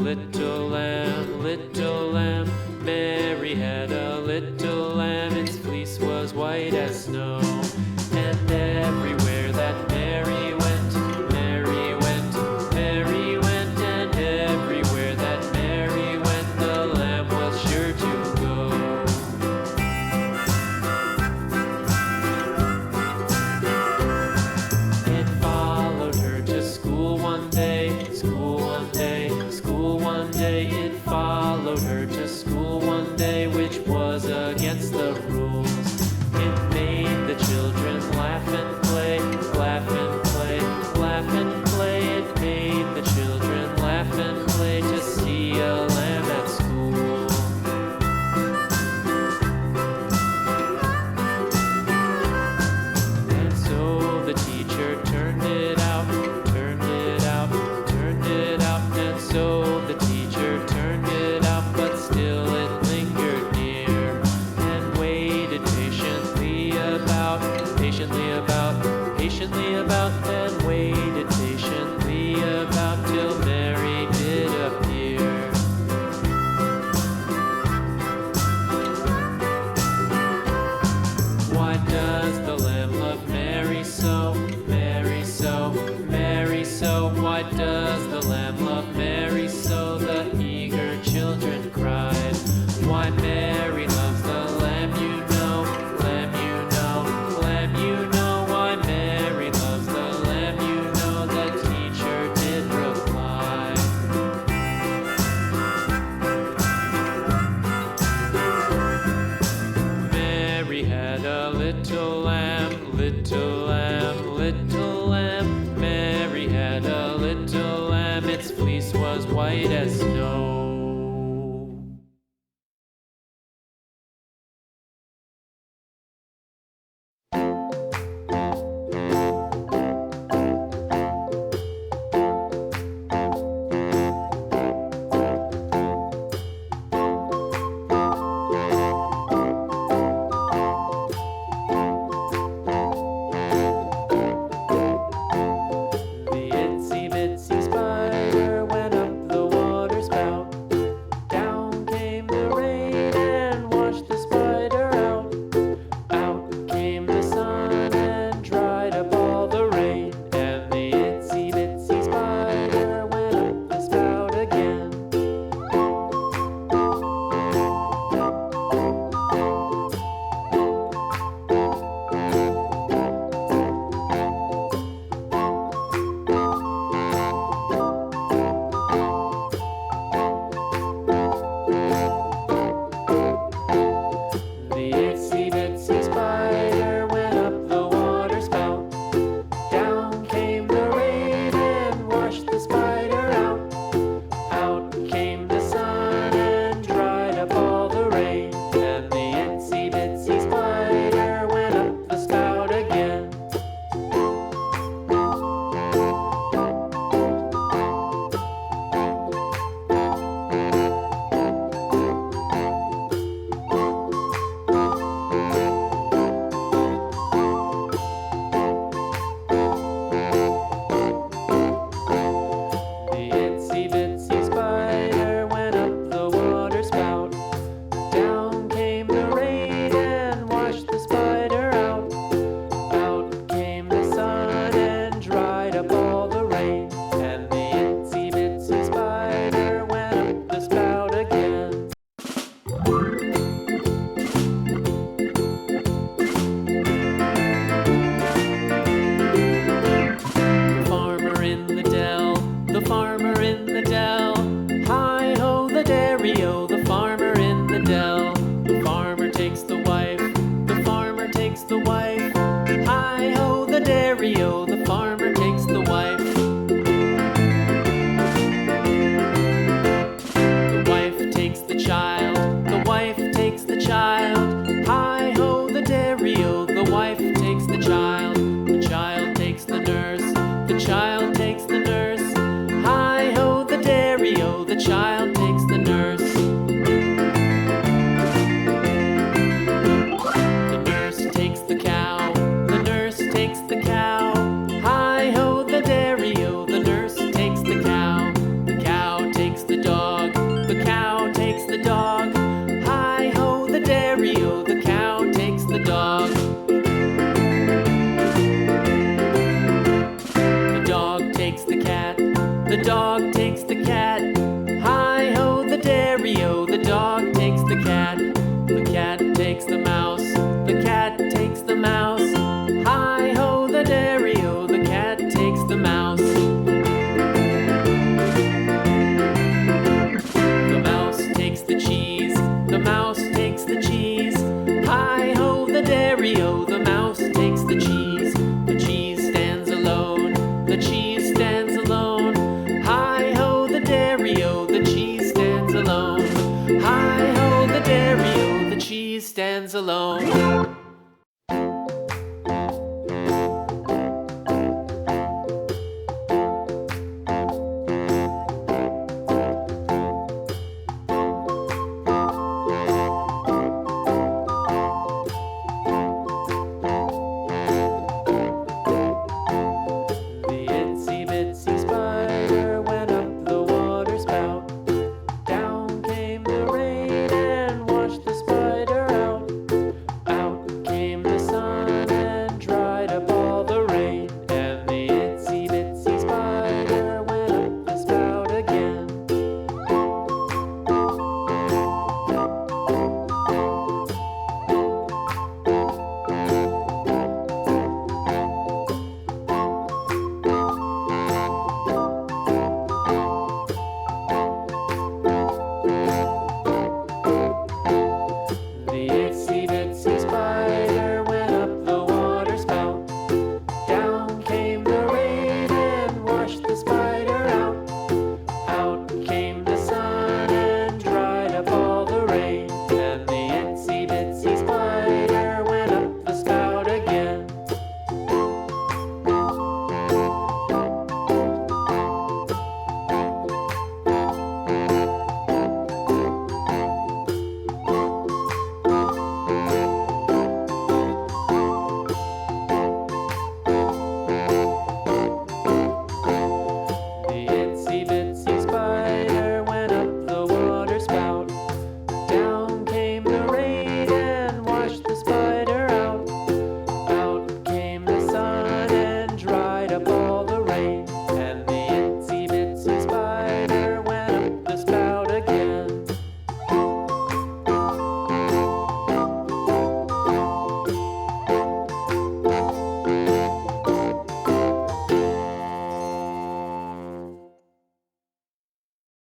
little lamb, little lamb. Mary had a little lamb, its fleece was white as snow. And everywhere that Mary went, Mary went, Mary went. And everywhere that Mary went, the lamb was sure to go. It followed her to school one day, school one day, school one day. It followed her to school one day, which was against the rules. It made the children laugh and play, laugh and play, laugh and play. It made the children laugh and play to see a lamb at school. And so the teacher turned it out, turned it out, turned it out. And so the teacher turned it out, but still it lingered near and waited patiently about, patiently about, patiently about, and waited patiently about till Mary did appear. Why does the lamb love Mary so, Mary so, Mary so? Why does the lamb love Mary so? The eager children cried. Why Mary loves the lamb, you know, lamb, you know, lamb, you know. Why Mary loves the lamb, you know, the teacher did reply. Mary had a little lamb, little lamb, little lamb. Mary had a little lamb, its fleece was white as snow. The itsy bitsy spider went up the water spout. Down came the rain and washed the spider out. Out came the sun and dried up all the rain. And the itsy bitsy spider went up the spout again. The itsy bitsy spider went up the water spout. Down came the rain and washed the spider out. Out came the sun and dried up all the rain. And the itsy bitsy spider went up the spout again. The itsy bitsy spider went up the water spout. Down came the rain and washed the spider out. Out came the sun and dried up all the rain. And the itsy bitsy spider went up the spout again. The farmer in the dell, the farmer in the dell. Hi-ho, the dairy-o, the farmer in the dell. The farmer takes the wife, the farmer takes the wife. Hi-ho, the dairy-o, the farmer takes the wife. The wife takes the child, the wife takes the child. Hi-ho, the dairy-o, the wife takes the child. The child takes the nurse, the child takes the nurse. Hi-ho, the dairy-o, the child takes the nurse. The nurse takes the cow, the nurse takes the cow. Hi-ho, the dairy-o, the nurse takes the cow. The cow takes the dog. cat. Hi-ho, the dairy-o, the dog takes the cat. The cat takes the mouse, the cat takes the mouse. Hi-ho, the dairy-o, the cat takes the mouse. The mouse takes the cheese, the mouse takes the cheese. Hi-ho, the dairy-o, the mouse takes the cheese. The cheese stands alone, the cheese stands alone. Hi-ho, the dairy-o, the cheese stands alone. Hi-ho, the dairy-o, the cheese stands alone.